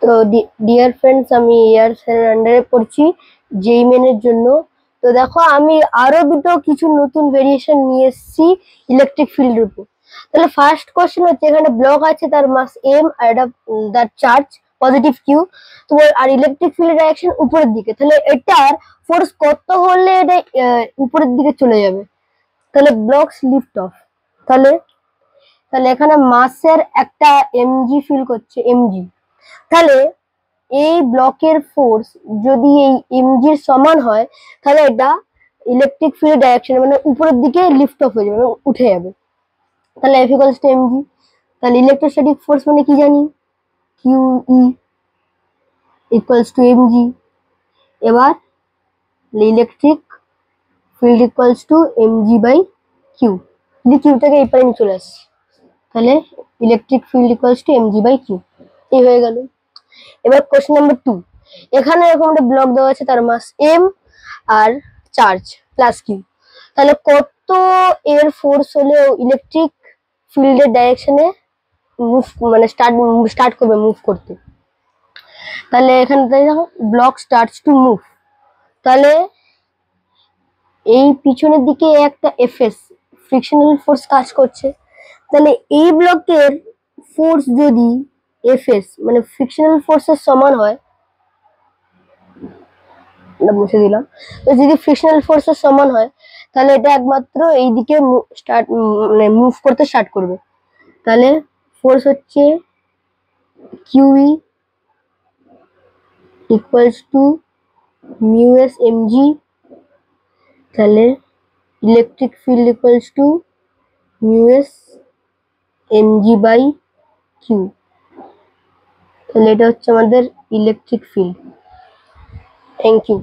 তো dear friends, আমি air স্যারের আন্ডারে পড়ছি জেই মেনের জন্য। তো দেখো, আমি আরো দুটো কিছু নতুন ভেরিয়েশন নিয়ে এসেছি ইলেকট্রিক ফিল্ডের উপর। তাহলে ফার্স্ট কোশ্চেন হচ্ছে, এখানে ব্লক আছে, তার মাস এম আর এটা তার চার্জ পজিটিভ কিউ। তো আর ইলেকট্রিক ফিল্ডের ডাইরেকশন উপরের দিকে, তাহলে এটার ফোর্স কত হলে এটা উপরের দিকে চলে যাবে? তাহলে ব্লকস লিফট অফ। তাহলে তাহলে এখানে মাসের একটা এমজি ফিল করছে, এমজি। তাহলে এই ব্লকের ফোর্স যদি এই এমজির সমান হয়, তাহলে এটা ইলেকট্রিক ফিল্ড ডাইরেকশন মানে উপরের দিকে লিফট অফ হয়ে যাবে, মানে উঠে যাবে। তাহলে এফ ইকুয়ালস টু এমজি। তাহলে ইলেকট্রোস্ট্যাটিক ফোর্স মানে কি জানি, Q E equals to MG. এবার electric field equals to MG by Q. যদি কিউটাকে এই পারে নিয়ে চলে আসছে, তাহলে electric field equals to MG by Q. এই হয়ে গেল। এবার কোশ্চেন নাম্বার 2, এখানে এরকম একটা ব্লক দেওয়া আছে, তার মাস M R charge plus Q. তাহলে কত এর ফোর্স হলে ইলেকট্রিক ফিল্ডের ডাইরেকশনে মুভ মানে স্টার্ট করবে মুভ করতে? তাহলে এখানে দেখো ব্লক স্টার্টস টু মুভ। তাহলে এই পিছনের দিকে একটা এফএস ফ্রিকশনাল ফোর্স কাজ করছে। তাহলে এই ব্লকের ফোর্স যদি এফএস মানে ফ্রিকশনাল ফোর্সের সমান হয়, মুছে দিলাম, তো যদি ফ্রিকশনাল ফোর্সের সমান হয়, তাহলে এটা একমাত্র এই দিকে মানে মুভ করতে স্টার্ট করবে। তাহলে ফোর্স হচ্ছে QE equals to mu S MG. তাহলে electric field equals to mu S MG by Q. তাহলে এটা হচ্ছে আমাদের ইলেকট্রিক ফিল্ড। Thank you.